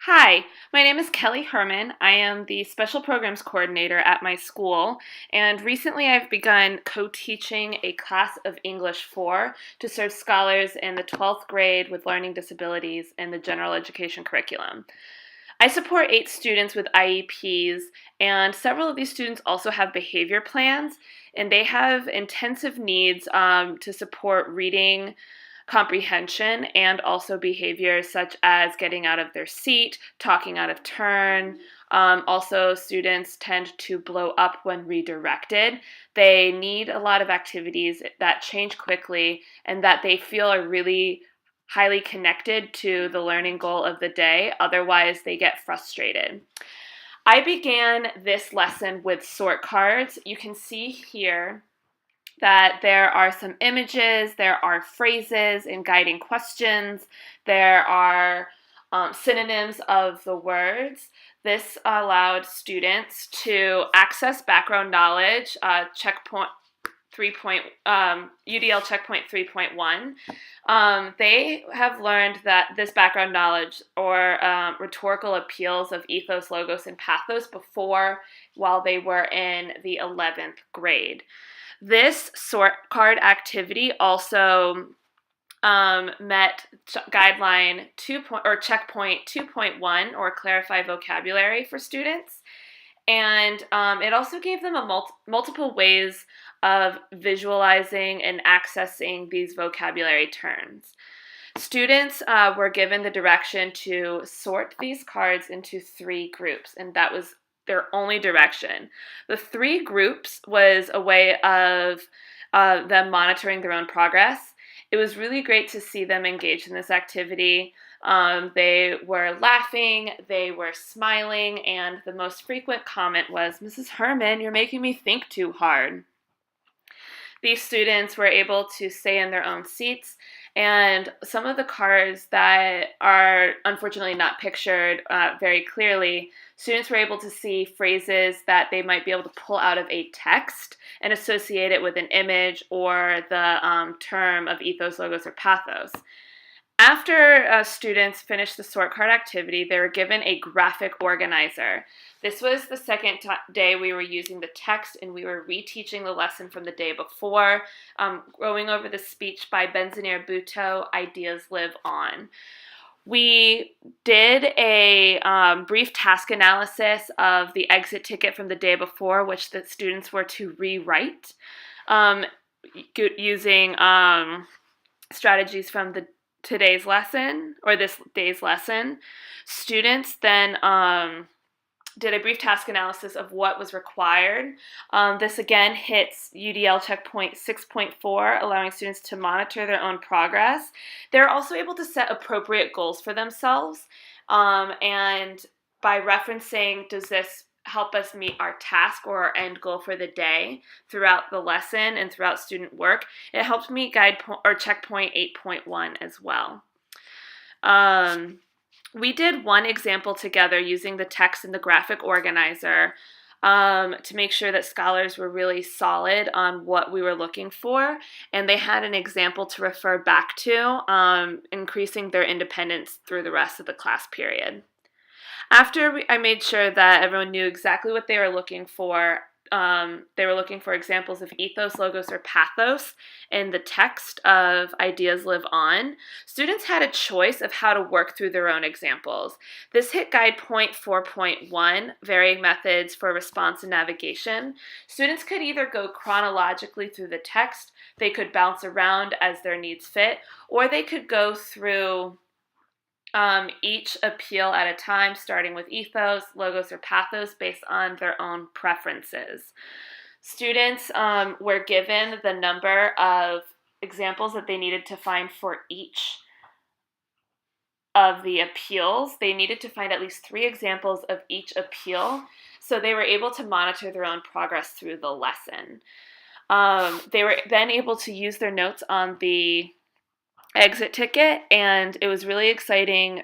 Hi, my name is KHerman. I am the Special Programs Coordinator at my school, and recently I've begun co-teaching a class of English 4 to serve scholars in the 12th grade with learning disabilities in the general education curriculum. I support 8 students with IEPs, and several of these students also have behavior plans, and they have intensive needs to support reading comprehension and also behaviors such as getting out of their seat, talking out of turn. Also, students tend to blow up when redirected. They need a lot of activities that change quickly and that they feel are really highly connected to the learning goal of the day. Otherwise, they get frustrated. I began this lesson with sort cards. You can see here that there are some images, there are phrases and guiding questions, there are synonyms of the words. This allowed students to access background knowledge, checkpoint 3. UDL checkpoint 3.1. They have learned that this background knowledge or rhetorical appeals of ethos, logos, and pathos before while they were in the 11th grade. This sort card activity also met guideline 2 or checkpoint 2.1 or clarify vocabulary for students. And it also gave them multiple ways of visualizing and accessing these vocabulary terms. Students were given the direction to sort these cards into 3 groups, and that was their only direction. The 3 groups was a way of them monitoring their own progress. It was really great to see them engaged in this activity. They were laughing, they were smiling, and the most frequent comment was, "Mrs. Herman, you're making me think too hard." These students were able to stay in their own seats, and some of the cards that are unfortunately not pictured very clearly, students were able to see phrases that they might be able to pull out of a text and associate it with an image or the term of ethos, logos, or pathos. After students finished the sort card activity, they were given a graphic organizer. This was the second day we were using the text, and we were reteaching the lesson from the day before, going over the speech by Benzinir Bhutto, Ideas Live On. We did a brief task analysis of the exit ticket from the day before, which the students were to rewrite using strategies from today's lesson, or this day's lesson. Students then did a brief task analysis of what was required. This again hits UDL checkpoint 6.4, allowing students to monitor their own progress. They're also able to set appropriate goals for themselves, and by referencing, does this help us meet our task or our end goal for the day throughout the lesson and throughout student work, it helps meet checkpoint 8.1 as well. We did one example together using the text and the graphic organizer to make sure that scholars were really solid on what we were looking for, and they had an example to refer back to, increasing their independence through the rest of the class period. After I made sure that everyone knew exactly what they were looking for examples of ethos, logos, or pathos in the text of Ideas Live On. Students had a choice of how to work through their own examples. This hit guide point 4.1, varying methods for response and navigation. Students could either go chronologically through the text, they could bounce around as their needs fit, or they could go through each appeal at a time, starting with ethos, logos, or pathos based on their own preferences. Students were given the number of examples that they needed to find for each of the appeals. They needed to find at least 3 examples of each appeal, so they were able to monitor their own progress through the lesson. They were then able to use their notes on the exit ticket, and it was really exciting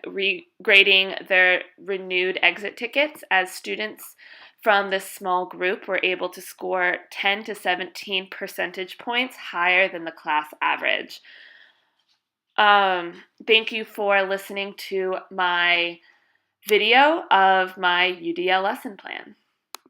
grading their renewed exit tickets as students from this small group were able to score 10 to 17 percentage points higher than the class average. Thank you for listening to my video of my UDL lesson plan.